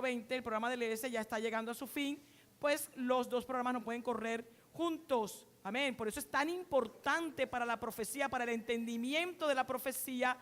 20, el programa de la iglesia ya está llegando a su fin, pues los dos programas no pueden correr juntos. Amén. Por eso es tan importante para la profecía, para el entendimiento de la profecía,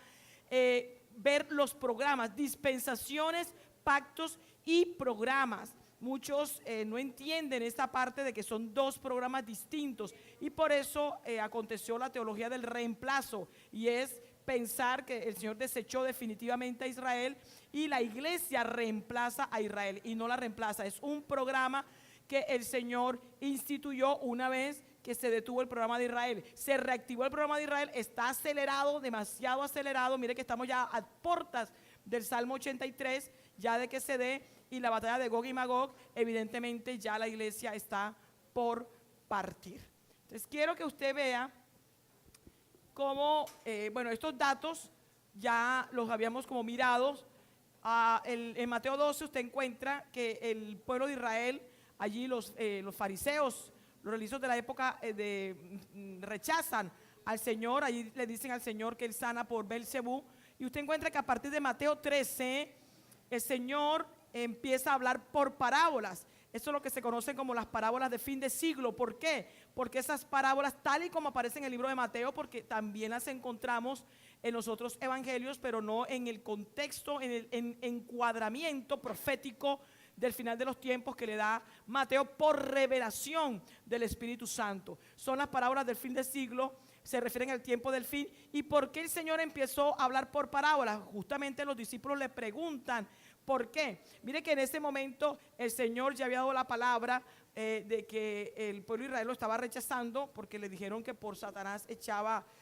ver los programas, dispensaciones, pactos y programas. Muchos no entienden esta parte de que son dos programas distintos, y por eso aconteció la teología del reemplazo, y es pensar que el Señor desechó definitivamente a Israel y la iglesia reemplaza a Israel, y no la reemplaza. Es un programa que el Señor instituyó una vez que se detuvo el programa de Israel. Se reactivó el programa de Israel, está acelerado, demasiado acelerado. Mire que estamos ya a puertas del Salmo 83, ya de que se dé, y la batalla de Gog y Magog, evidentemente ya la iglesia está por partir. Entonces quiero que usted vea cómo, bueno, estos datos ya los habíamos como mirados. En Mateo 12 usted encuentra que el pueblo de Israel, allí los fariseos, los religiosos de la época rechazan al Señor. Allí le dicen al Señor que Él sana por Belcebú, y usted encuentra que a partir de Mateo 13 el Señor empieza a hablar por parábolas. Eso es lo que se conocen como las parábolas de fin de siglo. ¿Por qué? Porque esas parábolas, tal y como aparecen en el libro de Mateo, porque también las encontramos en los otros evangelios, pero no en el contexto, en el encuadramiento profético del final de los tiempos que le da Mateo por revelación del Espíritu Santo. Son las parábolas del fin de siglo, se refieren al tiempo del fin. ¿Y por qué el Señor empezó a hablar por parábolas? Justamente los discípulos le preguntan, ¿por qué? Mire que en ese momento el Señor ya había dado la palabra de que el pueblo de Israel lo estaba rechazando, porque le dijeron que por Satanás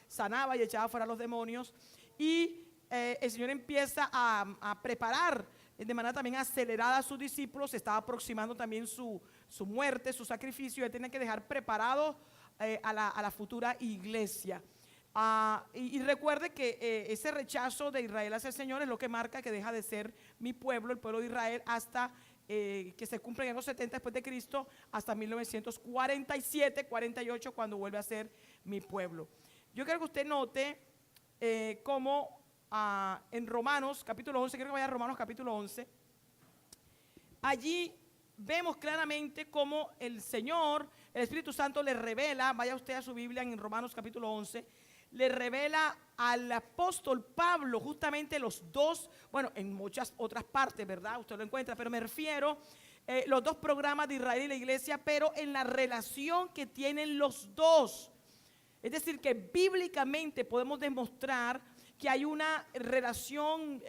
sanaba y echaba fuera a los demonios. Y el Señor empieza a preparar de manera también acelerada a sus discípulos. Se estaba aproximando también su muerte, su sacrificio. Él tiene que dejar preparado a la futura iglesia. Y recuerde que ese rechazo de Israel hacia el Señor es lo que marca que deja de ser mi pueblo, el pueblo de Israel, hasta que se cumplen en los 70 después de Cristo, hasta 1947, 48, cuando vuelve a ser mi pueblo. Yo quiero que usted note cómo en Romanos capítulo 11, quiero que vaya a Romanos capítulo 11, allí vemos claramente cómo el Señor, el Espíritu Santo le revela, vaya usted a su Biblia en Romanos capítulo 11, le revela al apóstol Pablo justamente los dos, bueno, en muchas otras partes, ¿verdad? Usted lo encuentra, pero me refiero los dos programas de Israel y la iglesia, pero en la relación que tienen los dos. Es decir, que bíblicamente podemos demostrar que hay una relación,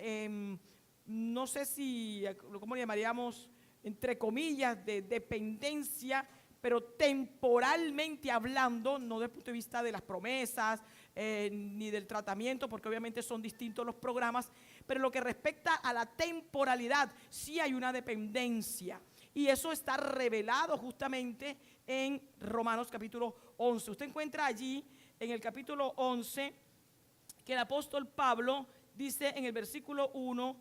no sé si, ¿cómo le llamaríamos? Entre comillas, de dependencia, pero temporalmente hablando, no desde el punto de vista de las promesas, ni del tratamiento, porque obviamente son distintos los programas, pero lo que respecta a la temporalidad, sí hay una dependencia, y eso está revelado justamente en Romanos capítulo 11. Usted encuentra allí en el capítulo 11 que el apóstol Pablo dice en el versículo 1,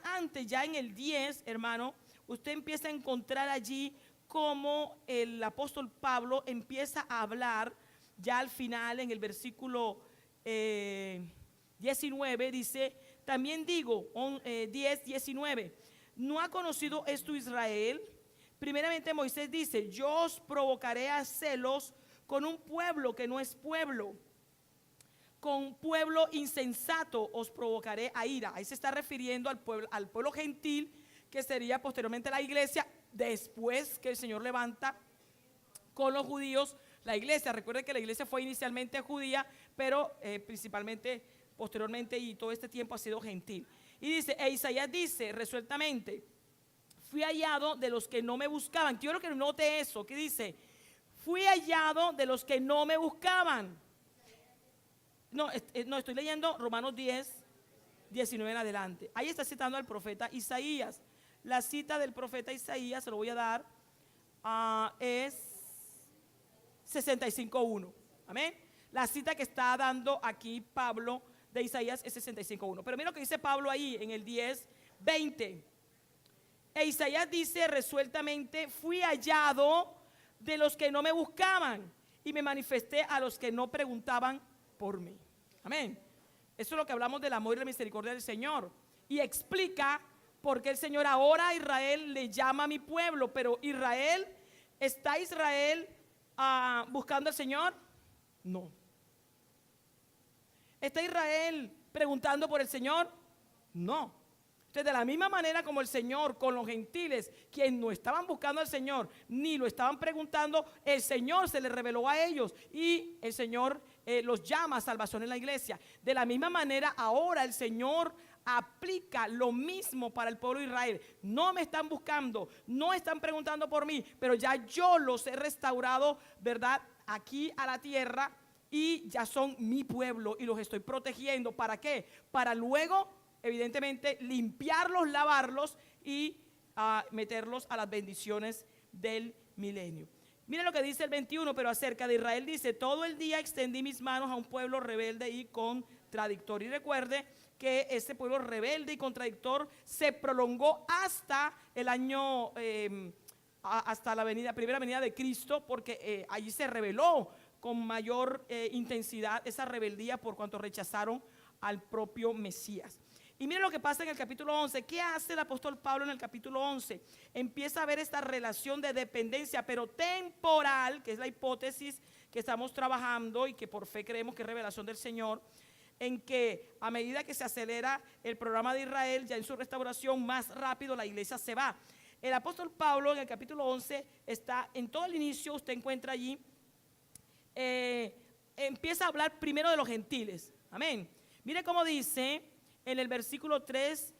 antes ya en el 10, hermano, usted empieza a encontrar allí cómo el apóstol Pablo empieza a hablar ya al final en el versículo 19, dice, también digo, 10, 19, ¿no ha conocido esto Israel? Primeramente Moisés dice, yo os provocaré a celos con un pueblo que no es pueblo. Con pueblo insensato os provocaré a ira. Ahí se está refiriendo al pueblo gentil, que sería posteriormente la iglesia, después que el Señor levanta con los judíos la iglesia. Recuerden que la iglesia fue inicialmente judía, pero principalmente, posteriormente y todo este tiempo ha sido gentil. Y dice, Isaías dice resueltamente, fui hallado de los que no me buscaban. Quiero que note eso, que dice, fui hallado de los que no me buscaban. No, estoy leyendo Romanos 10, 19 en adelante. Ahí está citando al profeta Isaías. La cita del profeta Isaías, se lo voy a dar, es 65.1. Amén. La cita que está dando aquí Pablo de Isaías es 65.1. Pero mira lo que dice Pablo ahí en el 10, 20. E Isaías dice resueltamente, fui hallado de los que no me buscaban y me manifesté a los que no preguntaban por mí. Amén. Eso es lo que hablamos del amor y la misericordia del Señor. Y explica Porque el Señor ahora a Israel le llama a mi pueblo, pero Israel, ¿está Israel buscando al Señor? No. ¿Está Israel preguntando por el Señor? No. Entonces, de la misma manera como el Señor con los gentiles, quienes no estaban buscando al Señor, ni lo estaban preguntando, el Señor se les reveló a ellos y el Señor los llama a salvación en la iglesia. De la misma manera, ahora el Señor aplica lo mismo para el pueblo de Israel. No me están buscando, no están preguntando por mí, pero ya yo los he restaurado, ¿verdad?, aquí a la tierra, y ya son mi pueblo y los estoy protegiendo. ¿Para qué? Para luego, evidentemente, limpiarlos, lavarlos y meterlos a las bendiciones del milenio. Miren lo que dice el 21, pero acerca de Israel dice: todo el día extendí mis manos a un pueblo rebelde y contradictor. Y recuerde que este pueblo rebelde y contradictor se prolongó hasta el año, hasta la primera venida de Cristo, porque allí se rebeló con mayor intensidad esa rebeldía por cuanto rechazaron al propio Mesías. Y miren lo que pasa en el capítulo 11. ¿Qué hace el apóstol Pablo en el capítulo 11? Empieza a ver esta relación de dependencia, pero temporal, que es la hipótesis que estamos trabajando y que por fe creemos que es revelación del Señor, en que a medida que se acelera el programa de Israel, ya en su restauración, más rápido la iglesia se va. El apóstol Pablo en el capítulo 11 está en todo el inicio, usted encuentra allí, empieza a hablar primero de los gentiles. Amén. Mire cómo dice en el versículo 3,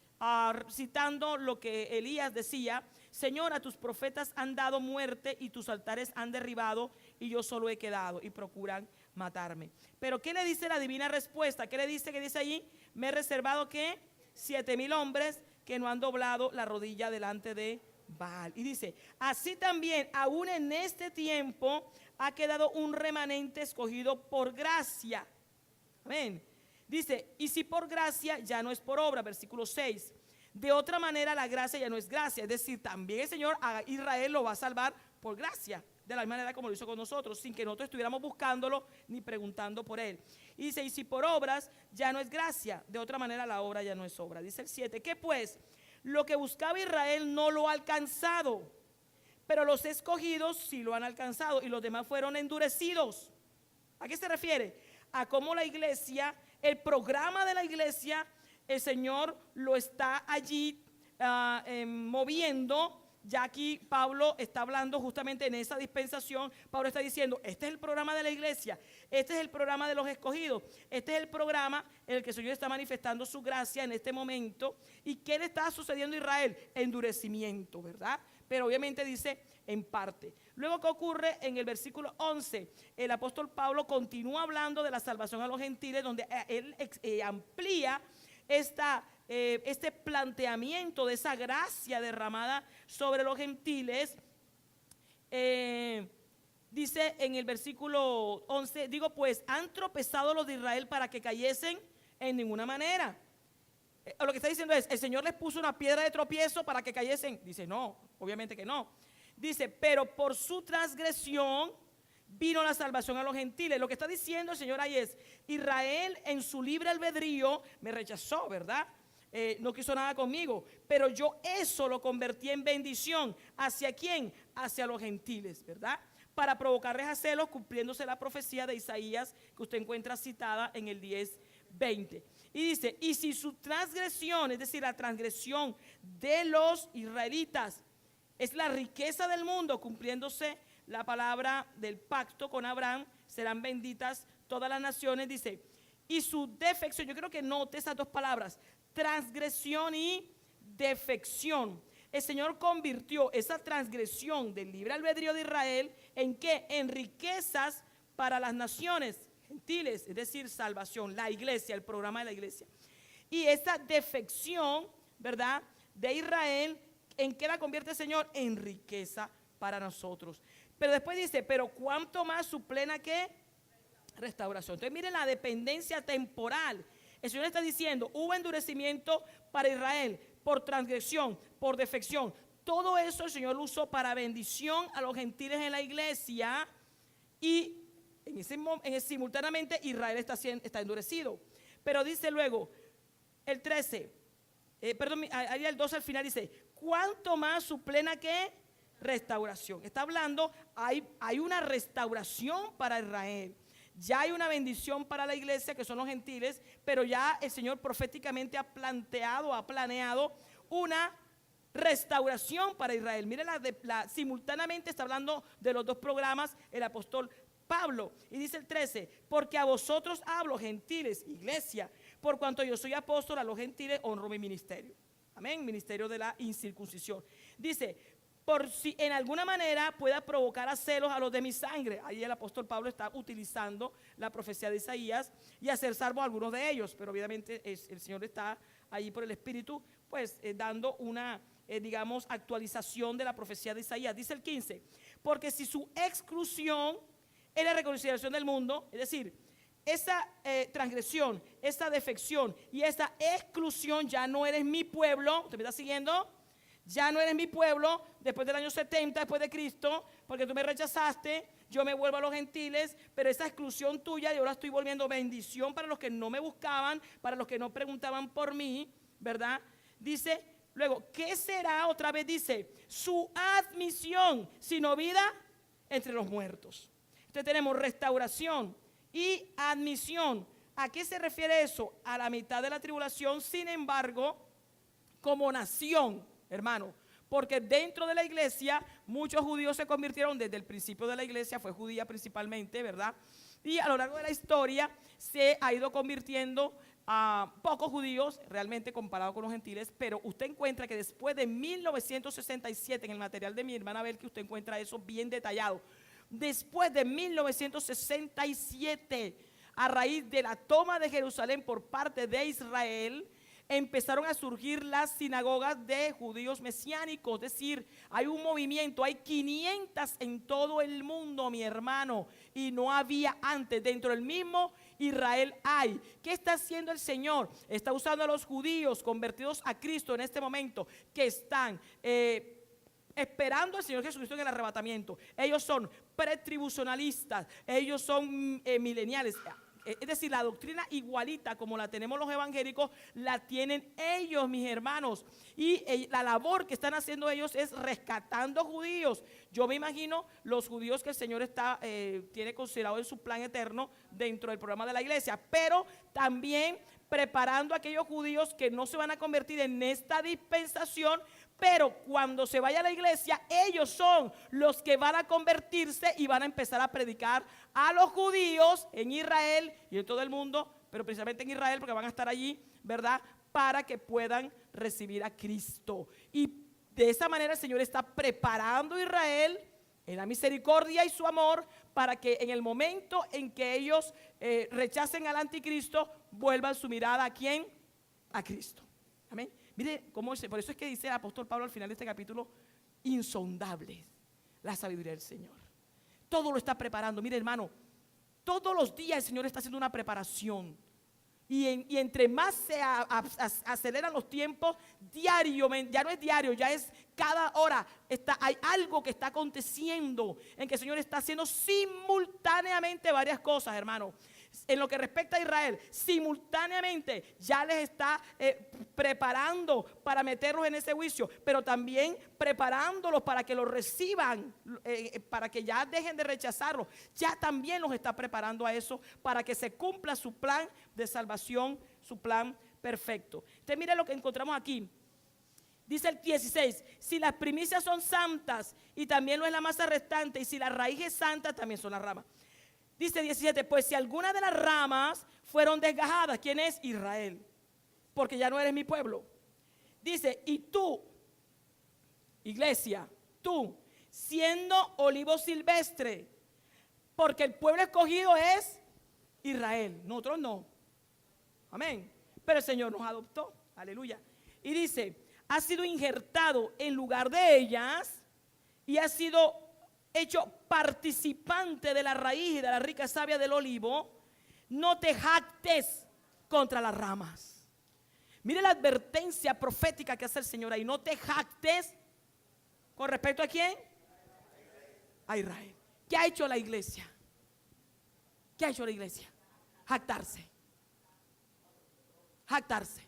citando lo que Elías decía: Señor, a tus profetas han dado muerte y tus altares han derribado y yo solo he quedado y procuran matarme. Pero ¿qué le dice la divina respuesta? ¿Qué le dice? ¿Qué dice allí? Me he reservado ¿qué? 7,000 hombres que no han doblado la rodilla delante de Baal. Y dice: así también aún en este tiempo ha quedado un remanente escogido por gracia. Amén. Dice: y si por gracia, ya no es por obra. Versículo 6. De otra manera la gracia ya no es gracia. Es decir, también el Señor a Israel lo va a salvar por gracia, de la misma manera como lo hizo con nosotros, sin que nosotros estuviéramos buscándolo ni preguntando por él. Y dice: y si por obras, ya no es gracia. De otra manera la obra ya no es obra. Dice el 7. ¿Qué pues? Lo que buscaba Israel no lo ha alcanzado, pero los escogidos sí lo han alcanzado y los demás fueron endurecidos. ¿A qué se refiere? A cómo la iglesia, el programa de la iglesia, el Señor lo está allí moviendo. Ya aquí Pablo está hablando justamente en esa dispensación. Pablo está diciendo: este es el programa de la iglesia, este es el programa de los escogidos, este es el programa en el que el Señor está manifestando su gracia en este momento. ¿Y qué le está sucediendo a Israel? Endurecimiento, ¿verdad? Pero obviamente dice en parte. Luego, ¿qué ocurre en el versículo 11? El apóstol Pablo continúa hablando de la salvación a los gentiles, donde él amplía este planteamiento de esa gracia derramada sobre los gentiles. Dice en el versículo 11: digo pues, ¿han tropezado los de Israel para que cayesen? En ninguna manera. Lo que está diciendo es: ¿el Señor les puso una piedra de tropiezo para que cayesen? Dice: no, obviamente que no. Dice: pero por su transgresión vino la salvación a los gentiles. Lo que está diciendo el Señor ahí es: Israel en su libre albedrío me rechazó, ¿verdad? No quiso nada conmigo, pero yo eso lo convertí en bendición. ¿Hacia quién? Hacia los gentiles, ¿verdad? Para provocarles a celos, cumpliéndose la profecía de Isaías que usted encuentra citada en el 10:20. Y dice: y si su transgresión, es decir, la transgresión de los israelitas, es la riqueza del mundo, cumpliéndose la palabra del pacto con Abraham, serán benditas todas las naciones. Dice: y su defección, yo quiero que note esas dos palabras, transgresión y defección. El Señor convirtió esa transgresión del libre albedrío de Israel ¿en qué? En riquezas para las naciones gentiles, es decir, salvación, la iglesia, el programa de la iglesia. Y esa defección, ¿verdad?, de Israel, ¿en qué la convierte el Señor? En riqueza para nosotros. Pero después dice: pero cuánto más su plena ¿qué? Restauración. Entonces miren la dependencia temporal. El Señor está diciendo: hubo endurecimiento para Israel por transgresión, por defección. Todo eso el Señor lo usó para bendición a los gentiles en la iglesia, y simultáneamente Israel está endurecido. Pero dice luego el 13: ahí el 12 al final dice, ¿cuánto más su plena qué? Restauración. Está hablando, hay una restauración para Israel. Ya hay una bendición para la iglesia, que son los gentiles, pero ya el Señor proféticamente ha planeado una restauración para Israel. Miren, simultáneamente está hablando de los dos programas el apóstol Pablo. Y dice el 13, porque a vosotros hablo, gentiles, iglesia, por cuanto yo soy apóstol, a los gentiles honro mi ministerio. Amén, ministerio de la incircuncisión. Dice, por si en alguna manera pueda provocar a celos a los de mi sangre. Ahí el apóstol Pablo está utilizando la profecía de Isaías y hacer salvo a algunos de ellos, pero obviamente el Señor está ahí por el Espíritu, pues dando una, digamos, actualización de la profecía de Isaías. Dice el 15, porque si su exclusión es la reconciliación del mundo, es decir, esa transgresión, esa defección y esa exclusión, ya no eres mi pueblo. ¿Usted me está siguiendo? Ya no eres mi pueblo después del año 70 después de Cristo, porque tú me rechazaste, yo me vuelvo a los gentiles, pero esa exclusión tuya yo la estoy volviendo bendición para los que no me buscaban, para los que no preguntaban por mí, ¿verdad? Dice, luego, ¿qué será? Otra vez dice, su admisión, sino vida entre los muertos. Entonces tenemos restauración y admisión. ¿A qué se refiere eso? A la mitad de la tribulación, sin embargo, como nación, hermano, porque dentro de la iglesia muchos judíos se convirtieron desde el principio de la iglesia, fue judía principalmente, ¿verdad? Y a lo largo de la historia se ha ido convirtiendo a pocos judíos, realmente comparado con los gentiles, pero usted encuentra que después de 1967, en el material de mi hermana Abel, que usted encuentra eso bien detallado, después de 1967, a raíz de la toma de Jerusalén por parte de Israel, empezaron a surgir las sinagogas de judíos mesiánicos. Es decir, hay un movimiento, hay 500 en todo el mundo, mi hermano, y no había antes. Dentro del mismo Israel hay. ¿Qué está haciendo el Señor? Está usando a los judíos convertidos a Cristo en este momento, que están esperando al Señor Jesucristo en el arrebatamiento. Ellos son pretribucionalistas, ellos son mileniales. Es decir, la doctrina igualita como la tenemos los evangélicos, la tienen ellos, mis hermanos. Y la labor que están haciendo ellos es rescatando judíos. Yo me imagino los judíos que el Señor tiene considerado en su plan eterno dentro del programa de la iglesia, pero también preparando a aquellos judíos que no se van a convertir en esta dispensación, pero cuando se vaya a la iglesia, ellos son los que van a convertirse y van a empezar a predicar a los judíos en Israel y en todo el mundo, pero principalmente en Israel, porque van a estar allí, ¿verdad? Para que puedan recibir a Cristo. Y de esa manera el Señor está preparando a Israel en la misericordia y su amor, para que en el momento en que ellos rechacen al anticristo, vuelvan su mirada ¿a quién? A Cristo. Amén. Mire cómo por eso es que dice el apóstol Pablo al final de este capítulo, insondable la sabiduría del Señor. Todo lo está preparando. Mire, hermano, todos los días el Señor está haciendo una preparación. Y entre más se aceleran los tiempos, diario, ya no es diario, ya es cada hora. Hay algo que está aconteciendo en que el Señor está haciendo simultáneamente varias cosas, hermano. En lo que respecta a Israel, simultáneamente ya les está preparando para meterlos en ese juicio, pero también preparándolos para que los reciban, para que ya dejen de rechazarlos. Ya también los está preparando a eso, para que se cumpla su plan de salvación, su plan perfecto. Entonces mire lo que encontramos aquí. Dice el 16, si las primicias son santas y también lo es la masa restante, y si la raíz es santa, también son las ramas. Dice 17, pues si alguna de las ramas fueron desgajadas, ¿quién es? Israel, porque ya no eres mi pueblo. Dice, y tú, iglesia, tú, siendo olivo silvestre, porque el pueblo escogido es Israel, nosotros no. Amén. Pero el Señor nos adoptó, aleluya. Y dice, ha sido injertado en lugar de ellas y ha sido hecho participante de la raíz y de la rica savia del olivo. No te jactes contra las ramas. Mire la advertencia profética que hace el Señor ahí. No te jactes con respecto a quién? A Israel. ¿Qué ha hecho la iglesia? ¿Qué ha hecho la iglesia? Jactarse. Jactarse.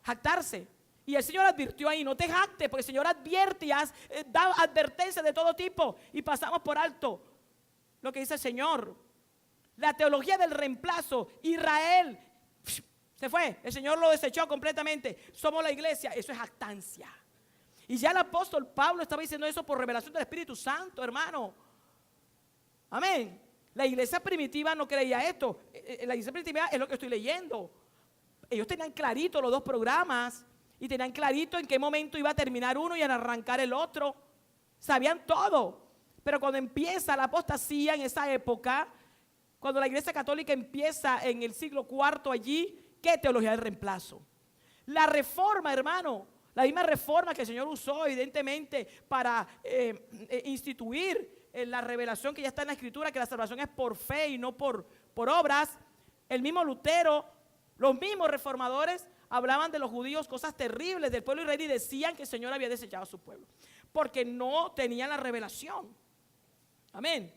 jactarse. Y el Señor advirtió ahí, no te jactes, porque el Señor advierte y da advertencias de todo tipo. Y pasamos por alto lo que dice el Señor. La teología del reemplazo, Israel se fue, el Señor lo desechó completamente. Somos la iglesia, eso es jactancia. Y ya el apóstol Pablo estaba diciendo eso por revelación del Espíritu Santo, hermano. Amén. La iglesia primitiva no creía esto. La iglesia primitiva es lo que estoy leyendo. Ellos tenían clarito los dos programas y tenían clarito en qué momento iba a terminar uno y a arrancar el otro. Sabían todo. Pero cuando empieza la apostasía en esa época, cuando la iglesia católica empieza en el siglo IV allí, ¿qué teología del reemplazo? La reforma, hermano, la misma reforma que el Señor usó evidentemente para instituir la revelación que ya está en la Escritura, que la salvación es por fe y no por obras. El mismo Lutero, los mismos reformadores hablaban de los judíos cosas terribles del pueblo israelí y decían que el Señor había desechado a su pueblo porque no tenían la revelación. Amén.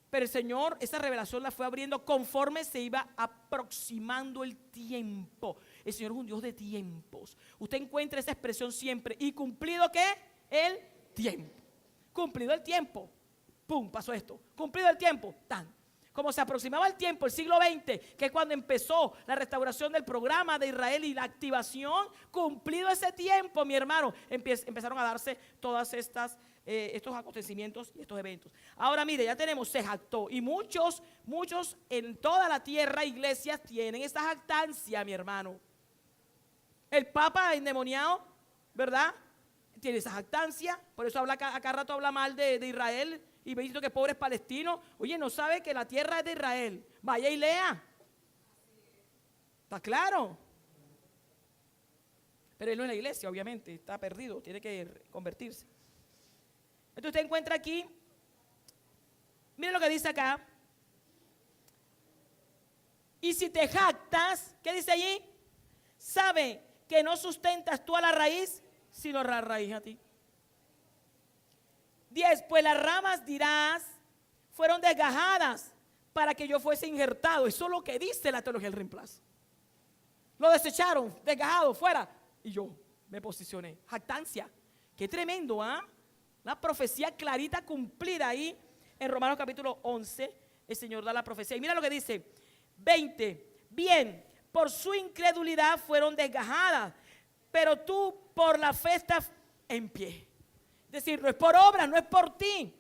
Pero el Señor esa revelación la fue abriendo conforme se iba aproximando el tiempo. El Señor es un Dios de tiempos. Usted encuentra esa expresión siempre. ¿Y cumplido qué? El tiempo. Cumplido el tiempo. ¡Pum! Pasó esto. Cumplido el tiempo. ¡Tan! Como se aproximaba el tiempo, el siglo XX, que es cuando empezó la restauración del programa de Israel y la activación, cumplido ese tiempo, mi hermano, empezaron a darse todas estos acontecimientos y estos eventos. Ahora mire, ya tenemos, se jactó, y muchos en toda la tierra, iglesias, tienen esta jactancia, mi hermano. El Papa endemoniado, ¿verdad? Tiene esa jactancia, por eso habla a cada rato habla mal de Israel. Y me dice que pobres palestinos, oye, no sabe que la tierra es de Israel. Vaya y lea. ¿Está claro? Pero él no es la iglesia, obviamente, está perdido, tiene que convertirse. Entonces usted encuentra aquí, mire lo que dice acá. Y si te jactas, ¿qué dice allí? Sabe que no sustentas tú a la raíz, sino la raíz a ti. 10, pues las ramas, dirás, fueron desgajadas para que yo fuese injertado. Eso es lo que dice la teología del reemplazo. Lo desecharon, desgajado, fuera. Y yo me posicioné. Jactancia. Qué tremendo, ¿ah? Una profecía clarita cumplida ahí en Romanos capítulo 11. El Señor da la profecía. Y mira lo que dice. 20. Bien, por su incredulidad fueron desgajadas, pero tú por la fe estás en pie. Es decir, no es por obra, no es por ti,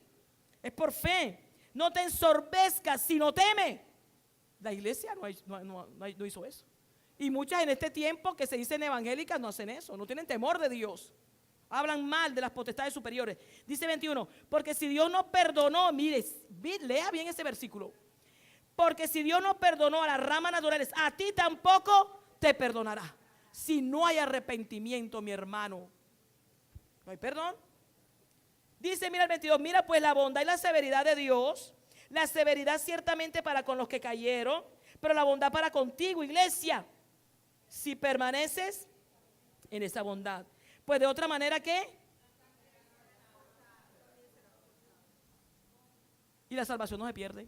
es por fe. No te ensorbezcas, sino teme. La iglesia no hizo eso. Y muchas en este tiempo que se dicen evangélicas no hacen eso, no tienen temor de Dios. Hablan mal de las potestades superiores. Dice 21, porque si Dios no perdonó, mire, lea bien ese versículo. Porque si Dios no perdonó a las ramas naturales, a ti tampoco te perdonará. Si no hay arrepentimiento, mi hermano, no hay perdón. Dice, mira el 22, mira pues la bondad y la severidad de Dios, la severidad ciertamente para con los que cayeron, pero la bondad para contigo, iglesia, si permaneces en esa bondad. Pues de otra manera, ¿qué? Y la salvación no se pierde.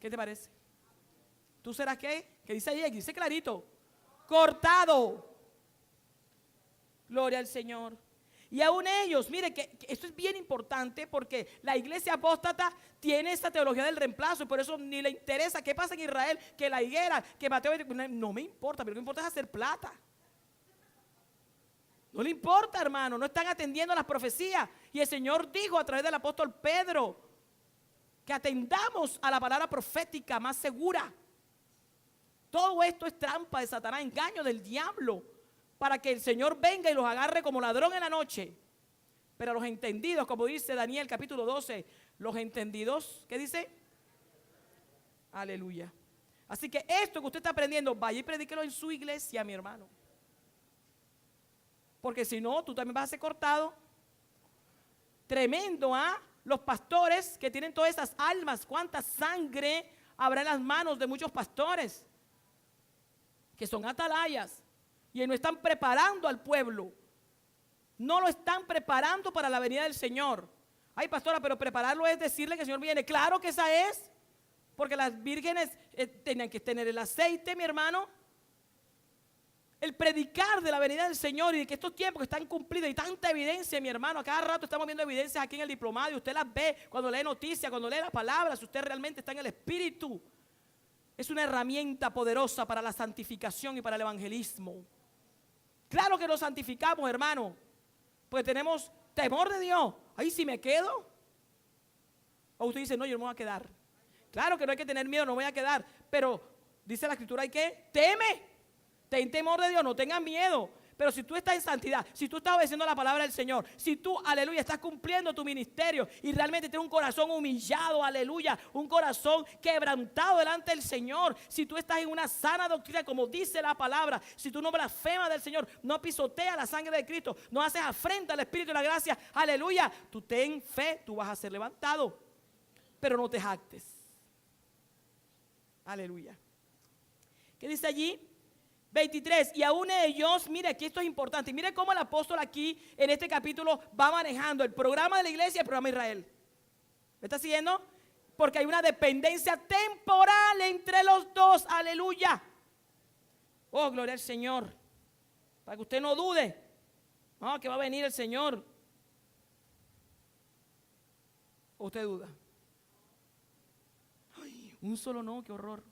¿Qué te parece? ¿Tú serás qué? ¿Qué dice ahí? Dice clarito, cortado. Gloria al Señor. Y aún ellos, mire que esto es bien importante porque la iglesia apóstata tiene esta teología del reemplazo y por eso ni le interesa qué pasa en Israel, que la higuera, que Mateo, no me importa, pero lo que importa es hacer plata. No le importa, hermano, no están atendiendo las profecías. Y el Señor dijo a través del apóstol Pedro que atendamos a la palabra profética más segura. Todo esto es trampa de Satanás, engaño del diablo, para que el Señor venga y los agarre como ladrón en la noche. Pero los entendidos, como dice Daniel capítulo 12, los entendidos, ¿qué dice? Aleluya. Así que esto que usted está aprendiendo, vaya y predíquelo en su iglesia, mi hermano. Porque si no, tú también vas a ser cortado. Tremendo, ¿ah? Los pastores que tienen todas esas almas, cuánta sangre habrá en las manos de muchos pastores que son atalayas. Y no están preparando al pueblo. No lo están preparando para la venida del Señor. Ay, pastora, pero prepararlo es decirle que el Señor viene. Claro que esa es. Porque las vírgenes tenían que tener el aceite, mi hermano. el predicar de la venida del Señor y de que estos tiempos que están cumplidos, y tanta evidencia, mi hermano, a cada rato estamos viendo evidencias aquí en el diplomado y usted las ve cuando lee noticias, cuando lee la palabra, si usted realmente está en el Espíritu. Es una herramienta poderosa para la santificación y para el evangelismo. Claro que nos santificamos, hermano, pues tenemos temor de Dios. Ahí sí me quedo. O usted dice, no, yo no me voy a quedar. Claro que no hay que tener miedo, no me voy a quedar. Pero dice la Escritura, hay que teme. Ten temor de Dios, no tengas miedo. Pero si tú estás en santidad, si tú estás obedeciendo la palabra del Señor, si tú, aleluya, estás cumpliendo tu ministerio y realmente tienes un corazón humillado, aleluya, un corazón quebrantado delante del Señor, si tú estás en una sana doctrina como dice la palabra, si tú no blasfemas del Señor, no pisoteas la sangre de Cristo, no haces afrenta al Espíritu y la gracia, aleluya, tú ten fe, tú vas a ser levantado, pero no te jactes. Aleluya. ¿Qué dice allí? 23, y aún ellos, mire aquí esto es importante, mire cómo el apóstol aquí en este capítulo va manejando el programa de la iglesia y el programa de Israel. ¿Me está siguiendo? Porque hay una dependencia temporal entre los dos, aleluya. Oh, gloria al Señor, para que usted no dude, no, que va a venir el Señor. ¿O usted duda? Ay, un solo no, qué horror.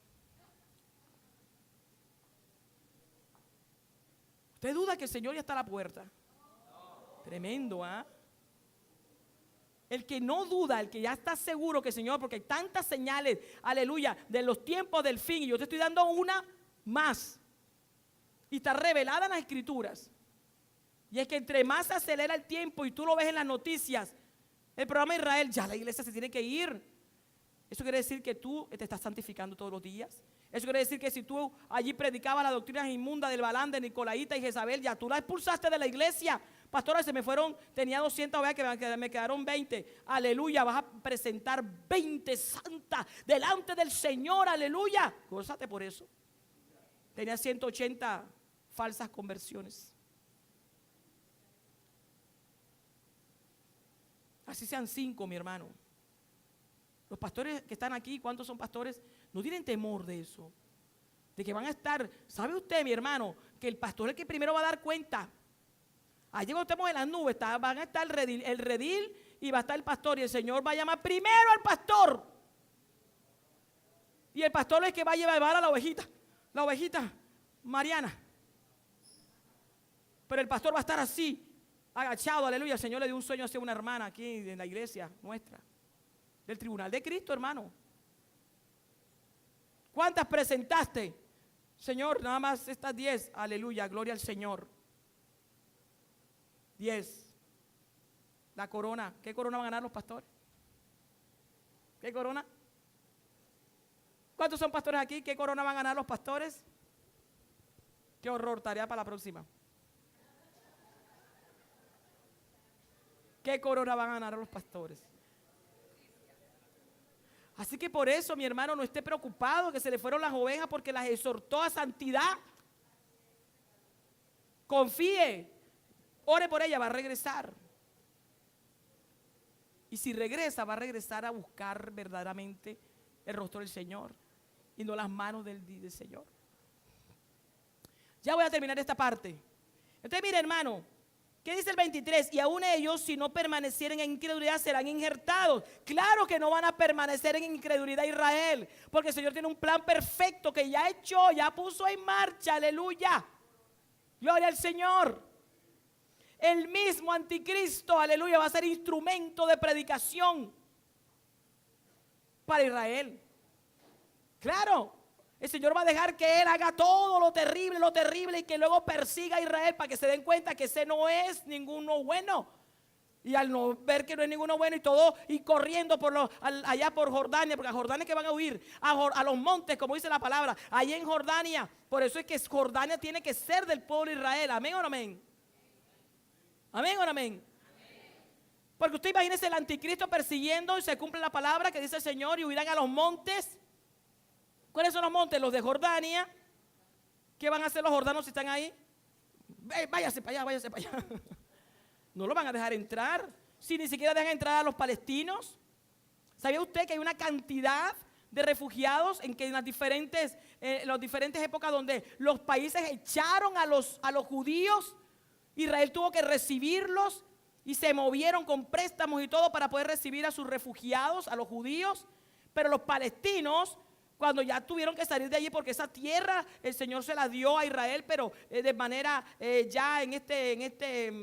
¿Usted duda que el Señor ya está a la puerta? Tremendo, ¿ah? El que no duda, el que ya está seguro que el Señor, porque hay tantas señales, aleluya, de los tiempos del fin, y yo te estoy dando una más, y está revelada en las Escrituras, y es que entre más se acelera el tiempo, y tú lo ves en las noticias, el programa de Israel, ya la iglesia se tiene que ir. Eso quiere decir que tú te estás santificando todos los días. Eso quiere decir que si tú allí predicabas las doctrinas inmundas del Balaam, de Nicolaíta y Jezabel, ya tú la expulsaste de la iglesia. Pastora, se me fueron, tenía 200 ovejas que me quedaron 20. Aleluya, vas a presentar 20 santas delante del Señor, aleluya. Gózate por eso. Tenía 180 falsas conversiones. Así sean 5, mi hermano. Los pastores que están aquí, ¿cuántos son pastores? No tienen temor de eso, de que van a estar, ¿sabe usted, mi hermano, que el pastor es el que primero va a dar cuenta? Allí cuando estemos en las nubes, van a estar el redil y va a estar el pastor, y el Señor va a llamar primero al pastor, y el pastor es el que va a llevar a la ovejita Mariana, pero el pastor va a estar así, agachado, aleluya. El Señor le dio un sueño hacia una hermana aquí en la iglesia nuestra, del tribunal de Cristo, hermano. ¿Cuántas presentaste? Señor, nada más estas 10. Aleluya, gloria al Señor. 10. La corona. ¿Qué corona van a ganar los pastores? ¿Qué corona? ¿Cuántos son pastores aquí? ¿Qué corona van a ganar los pastores? Qué horror, tarea para la próxima. ¿Qué corona van a ganar los pastores? Así que por eso, mi hermano, no esté preocupado que se le fueron las ovejas porque las exhortó a santidad. Confíe, ore por ella, va a regresar. Y si regresa, va a regresar a buscar verdaderamente el rostro del Señor y no las manos del Señor. Ya voy a terminar esta parte. Entonces, mire, hermano, ¿qué dice el 23? Y aún ellos, si no permanecieren en incredulidad, serán injertados. Claro que no van a permanecer en incredulidad Israel, porque el Señor tiene un plan perfecto que ya echó, ya puso en marcha, aleluya. Gloria al Señor. El mismo anticristo, aleluya, va a ser instrumento de predicación para Israel. Claro. El Señor va a dejar que Él haga todo lo terrible y que luego persiga a Israel para que se den cuenta que ese no es ninguno bueno. Y al no ver que no es ninguno bueno y todo, y corriendo allá por Jordania, porque a Jordania que van a huir, a los montes, como dice la palabra, allá en Jordania. Por eso es que Jordania tiene que ser del pueblo de Israel. ¿Amén o no amén? ¿Amén o no amén? Porque usted imagínese el anticristo persiguiendo y se cumple la palabra que dice el Señor y huirán a los montes. ¿Cuáles son los montes? Los de Jordania. ¿Qué van a hacer los jordanos si están ahí? Váyase para allá, váyase para allá. No lo van a dejar entrar. Si ni siquiera dejan entrar a los palestinos. ¿Sabía usted que hay una cantidad de refugiados en que en las diferentes épocas donde los países echaron a los judíos, Israel tuvo que recibirlos y se movieron con préstamos y todo para poder recibir a sus refugiados, a los judíos. Pero los palestinos, cuando ya tuvieron que salir de allí, porque esa tierra el Señor se la dio a Israel, pero de manera ya en esta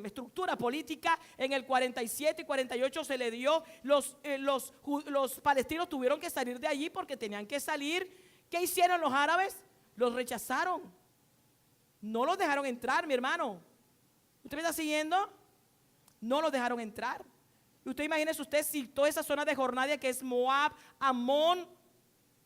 estructura política, en el 47 y 48 se le dio, los palestinos tuvieron que salir de allí porque tenían que salir. ¿Qué hicieron los árabes? Los rechazaron, no los dejaron entrar, mi hermano. ¿Usted me está siguiendo? No los dejaron entrar. Y usted imagínese usted si toda esa zona de Jordania, que es Moab, Amón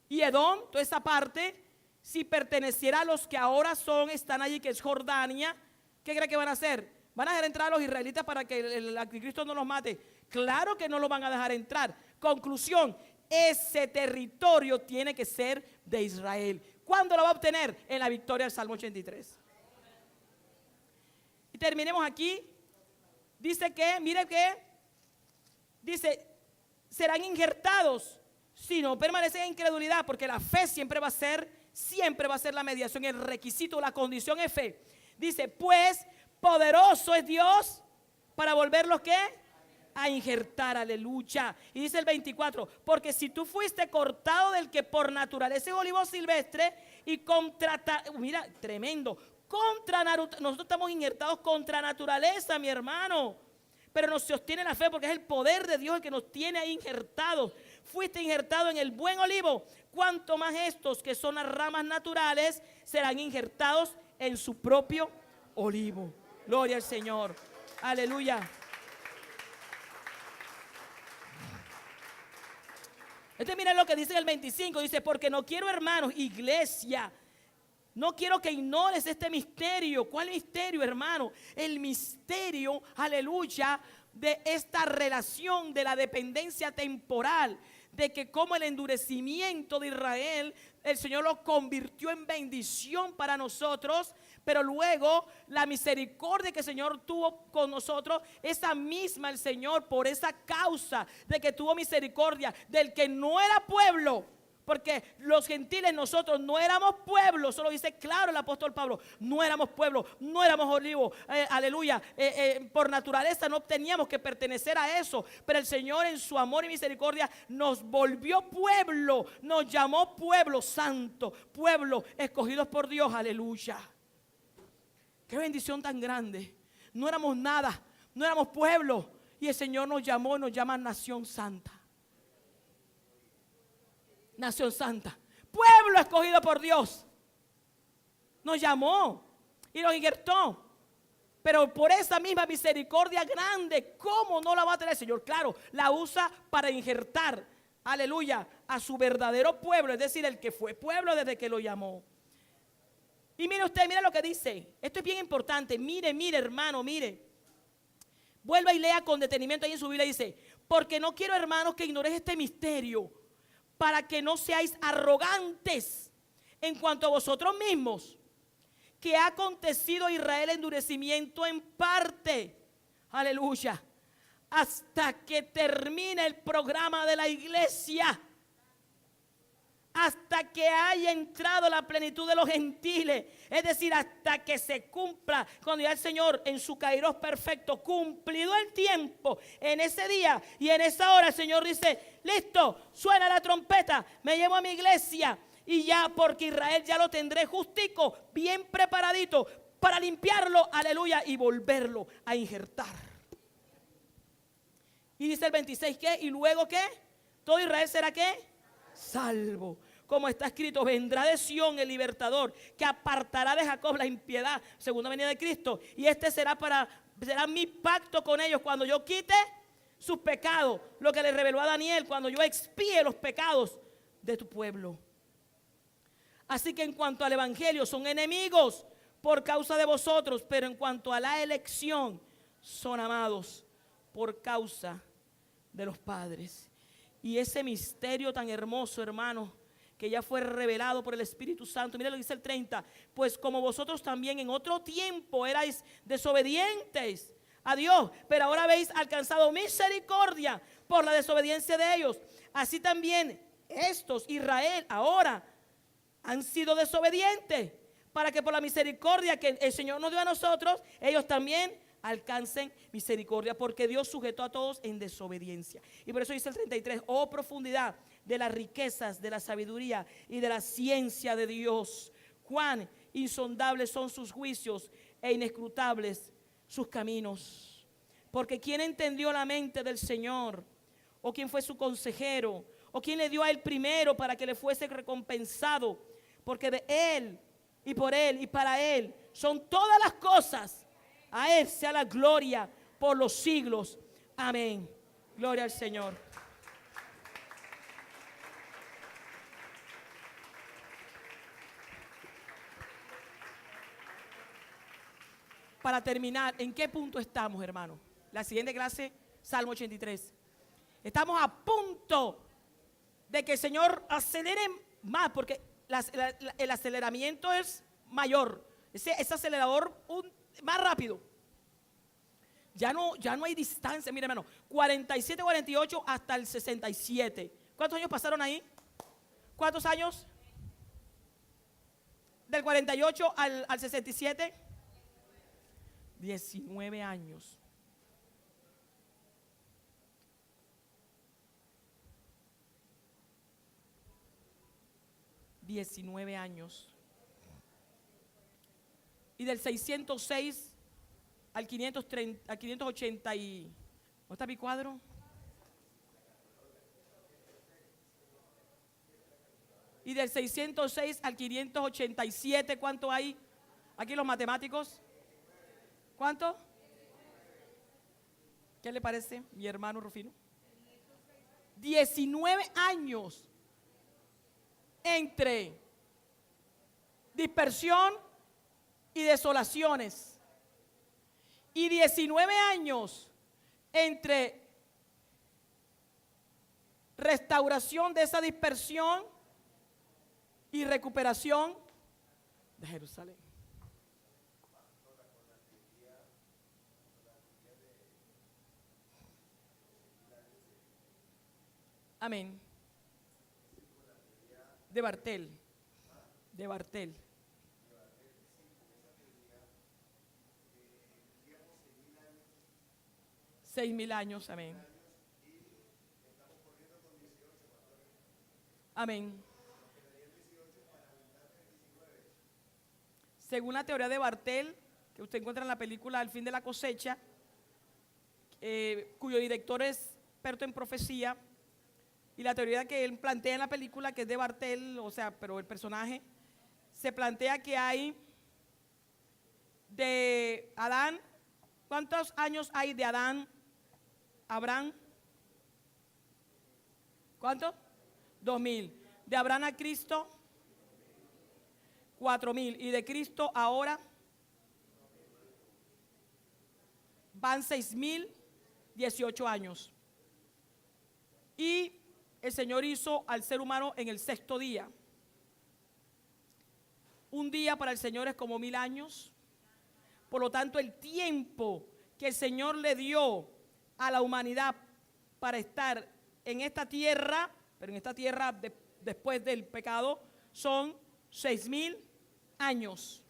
y Edom, toda esa parte, si perteneciera a los que ahora están allí, que es Jordania, ¿qué cree que van a hacer? ¿Van a dejar entrar a los israelitas para que el anticristo no los mate? Claro que no los van a dejar entrar. Conclusión, ese territorio tiene que ser de Israel. ¿Cuándo lo va a obtener? En la victoria del Salmo 83. Y terminemos aquí. Dice que, mire que, dice, serán injertados si no permanecen en incredulidad, porque la fe siempre va a ser la mediación, el requisito, la condición es fe. Dice, pues poderoso es Dios para volverlos ¿qué? A injertar, aleluya. Y dice el 24, porque si tú fuiste cortado del que por naturaleza es olivo silvestre y mira, tremendo, nosotros estamos injertados contra naturaleza, mi hermano, pero nos sostiene la fe porque es el poder de Dios el que nos tiene ahí injertados. Fuiste injertado en el buen olivo, cuanto más estos que son las ramas naturales serán injertados en su propio olivo. Gloria al Señor, aleluya. Miren lo que dice el 25, dice, porque no quiero, hermanos, iglesia, no quiero que ignores este misterio. ¿Cuál misterio, hermano? El misterio, aleluya, de esta relación de la dependencia temporal, de que como el endurecimiento de Israel, el Señor lo convirtió en bendición para nosotros, pero luego la misericordia que el Señor tuvo con nosotros, esa misma el Señor, por esa causa de que tuvo misericordia del que no era pueblo, porque los gentiles nosotros no éramos pueblo, solo dice claro el apóstol Pablo, no éramos pueblo, no éramos olivo, aleluya, por naturaleza no teníamos que pertenecer a eso, pero el Señor en su amor y misericordia nos volvió pueblo, nos llamó pueblo santo, pueblo escogidos por Dios, aleluya. Qué bendición tan grande. No éramos nada, no éramos pueblo, y el Señor nos llamó y nos llama nación santa. Nación santa, pueblo escogido por Dios. Nos llamó y nos injertó. Pero por esa misma misericordia grande, ¿cómo no la va a tener el Señor? Claro, la usa para injertar, aleluya, a su verdadero pueblo, es decir, el que fue pueblo desde que lo llamó. Y mire usted, mire lo que dice. Esto es bien importante. Mire, hermano, mire. Vuelva y lea con detenimiento ahí en su Biblia. Dice, porque no quiero, hermanos, que ignoréis este misterio, para que no seáis arrogantes en cuanto a vosotros mismos, que ha acontecido a Israel endurecimiento en parte, aleluya, hasta que termine el programa de la iglesia, hasta que haya entrado la plenitud de los gentiles, es decir, hasta que se cumpla, cuando ya el Señor en su kairos perfecto, cumplido el tiempo, en ese día y en esa hora, el Señor dice, listo, suena la trompeta, me llevo a mi iglesia y ya, porque Israel ya lo tendré justico, bien preparadito para limpiarlo, aleluya, y volverlo a injertar. Y dice el 26, ¿qué? Y luego, ¿qué? Todo Israel será, ¿qué? Salvo, como está escrito, vendrá de Sión el libertador, que apartará de Jacob la impiedad, segunda venida de Cristo, y este será mi pacto con ellos cuando yo quite sus pecados, lo que le reveló a Daniel, cuando yo expíe los pecados de tu pueblo. Así que en cuanto al evangelio, son enemigos por causa de vosotros, pero en cuanto a la elección, son amados por causa de los padres. Y ese misterio tan hermoso, hermano, que ya fue revelado por el Espíritu Santo. Mira lo que dice el 30. Pues como vosotros también en otro tiempo erais desobedientes a Dios, pero ahora habéis alcanzado misericordia por la desobediencia de ellos. Así también estos, Israel, ahora han sido desobedientes, para que por la misericordia que el Señor nos dio a nosotros, ellos también alcancen misericordia, porque Dios sujetó a todos en desobediencia. Y por eso dice el 33, oh profundidad de las riquezas, de la sabiduría y de la ciencia de Dios, cuán insondables son sus juicios e inescrutables sus caminos. Porque ¿quién entendió la mente del Señor? ¿O quién fue su consejero? ¿O quién le dio a él primero para que le fuese recompensado? Porque de él y por él y para él son todas las cosas. A él sea la gloria por los siglos. Amén. Gloria al Señor. Para terminar, ¿en qué punto estamos, hermano? La siguiente clase, Salmo 83. Estamos a punto de que el Señor acelere más, porque el aceleramiento es mayor. Ese acelerador más rápido. Ya no hay distancia. Mira, hermano, 47, 48 hasta el 67. ¿Cuántos años pasaron ahí? ¿Cuántos años? Del 48 al 67. 19 años. Y del 606 al 530, al 580 y... ¿No está mi cuadro? Y del 606 al 587, ¿cuánto hay? Aquí los matemáticos. ¿Cuánto? ¿Qué le parece, mi hermano Rufino? 19 años entre dispersión y desolaciones. Y 19 años entre restauración de esa dispersión y recuperación de Jerusalén. Amén. De Bartel. 6.000 años, amén. Amén. Según la teoría de Bartel, que usted encuentra en la película El fin de la cosecha, cuyo director es experto en profecía, y la teoría que él plantea en la película, que es de Bartel, o sea, pero el personaje, se plantea que hay de Adán, ¿cuántos años hay de Adán a Abraham? ¿Cuánto? 2.000. De Abraham a Cristo, 4.000. Y de Cristo ahora van 6.018 años. Y el Señor hizo al ser humano en el 6.º día. Un día para el Señor es como 1.000 años. Por lo tanto, el tiempo que el Señor le dio a la humanidad para estar en esta tierra, pero en esta tierra después del pecado, son 6.000 años.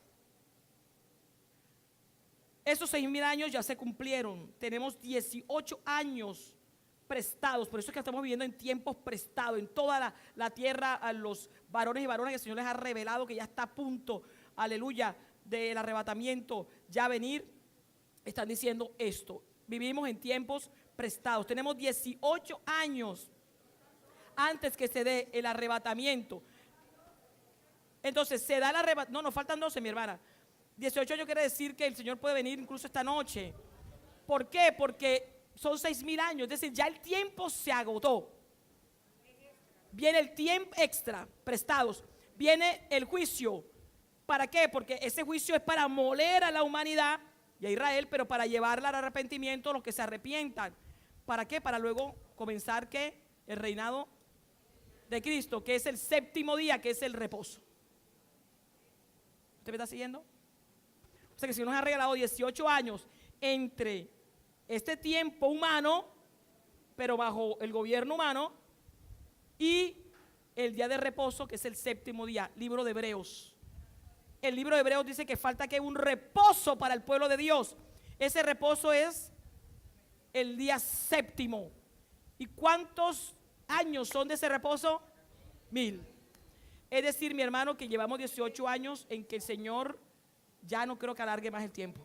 Esos 6.000 años ya se cumplieron. Tenemos 18 años prestados, por eso es que estamos viviendo en tiempos prestados, en toda la tierra, a los varones y varonas que el Señor les ha revelado que ya está a punto, aleluya, del arrebatamiento ya venir, están diciendo esto. Vivimos en tiempos prestados, tenemos 18 años antes que se dé el arrebatamiento. Entonces se da el arrebatamiento, no, nos faltan 12, mi hermana. 18 años quiere decir que el Señor puede venir incluso esta noche. ¿Por qué? Porque son 6.000 años, es decir, ya el tiempo se agotó. Viene el tiempo extra, prestados. Viene el juicio. ¿Para qué? Porque ese juicio es para moler a la humanidad y a Israel, pero para llevarla al arrepentimiento a los que se arrepientan. ¿Para qué? Para luego comenzar, ¿qué? El reinado de Cristo, que es el 7.º día, que es el reposo. ¿Usted me está siguiendo? O sea que si nos ha regalado 18 años entre este tiempo humano, pero bajo el gobierno humano, y el día de reposo, que es el séptimo día, libro de Hebreos. El libro de Hebreos dice que falta que un reposo para el pueblo de Dios. Ese reposo es el día séptimo. ¿Y cuántos años son de ese reposo? 1000. Es decir, mi hermano, que llevamos 18 años en que el Señor ya no creo que alargue más el tiempo.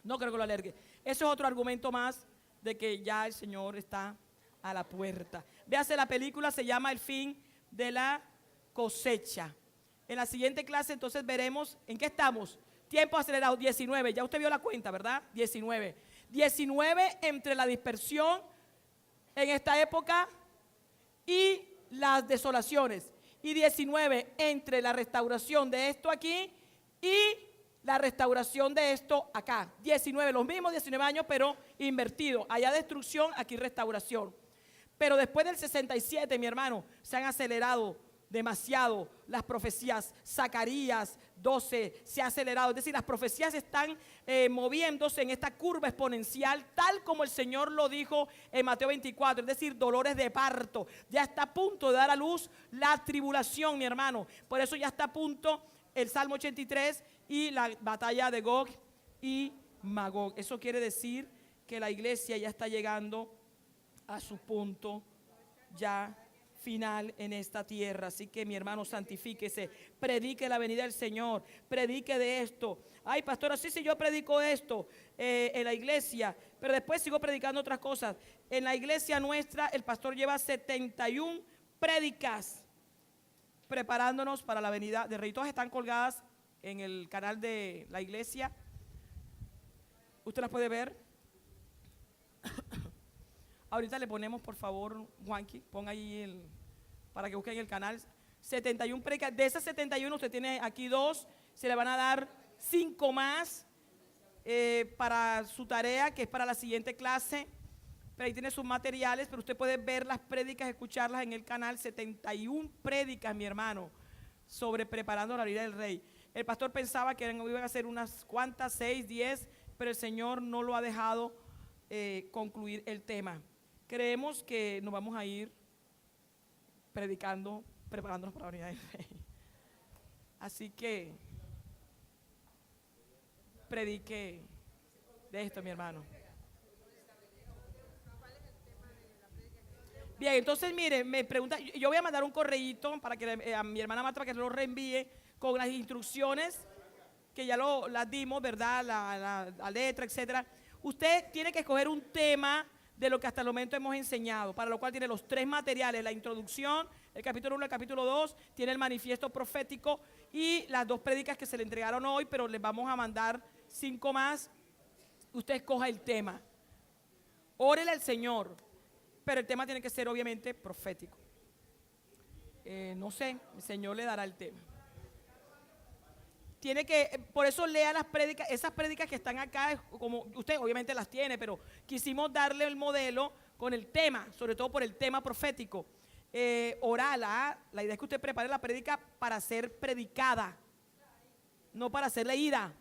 No creo que lo alargue. Eso es otro argumento más de que ya el Señor está a la puerta. Véase la película, se llama El fin de la cosecha. En la siguiente clase entonces veremos en qué estamos. Tiempo acelerado, 19. Ya usted vio la cuenta, ¿verdad? 19. 19 entre la dispersión en esta época y las desolaciones. Y 19 entre la restauración de esto aquí y la restauración de esto acá. 19, los mismos 19 años, pero invertido. Allá destrucción, aquí restauración. Pero después del 67, mi hermano, se han acelerado demasiado las profecías. Zacarías 12 se ha acelerado. Es decir, las profecías están moviéndose en esta curva exponencial, tal como el Señor lo dijo en Mateo 24. Es decir, dolores de parto. Ya está a punto de dar a luz la tribulación, mi hermano. Por eso ya está a punto el Salmo 83 y la batalla de Gog y Magog. Eso quiere decir que la iglesia ya está llegando a su punto ya final en esta tierra. Así que mi hermano, santifíquese, predique la venida del Señor, predique de esto. Ay, pastora, sí, yo predico esto en la iglesia, pero después sigo predicando otras cosas. En la iglesia nuestra el pastor lleva 71 prédicas preparándonos para la venida de Rey. Todas están colgadas en el canal de la iglesia. Usted las puede ver. Ahorita le ponemos, por favor, Juanqui, ponga ahí para que busquen el canal. 71 prédicas. De esas 71 usted tiene aquí 2. Se le van a dar 5 más para su tarea, que es para la siguiente clase. Pero ahí tiene sus materiales, pero usted puede ver las prédicas, escucharlas en el canal. 71 prédicas, mi hermano, sobre preparando la venida del Rey. El pastor pensaba que iban a ser unas cuantas, 6, 10, pero el Señor no lo ha dejado concluir el tema. Creemos que nos vamos a ir predicando, preparándonos para la venida del Rey. Así que predique de esto, mi hermano. Bien, entonces mire, me pregunta, yo voy a mandar un correíto para que a mi hermana Marta para que lo reenvíe con las instrucciones que ya las dimos, ¿verdad? La letra, etcétera. Usted tiene que escoger un tema de lo que hasta el momento hemos enseñado, para lo cual tiene los 3 materiales: la introducción, el capítulo 1, el capítulo 2, tiene el manifiesto profético y las 2 prédicas que se le entregaron hoy, pero les vamos a mandar 5 más. Usted escoja el tema, órele al Señor, pero el tema tiene que ser obviamente profético. No sé, el Señor le dará el tema. Tiene que, por eso lea las prédicas, esas prédicas que están acá, como usted obviamente las tiene, pero quisimos darle el modelo con el tema, sobre todo por el tema profético. Oral, la idea es que usted prepare la prédica para ser predicada, no para ser leída.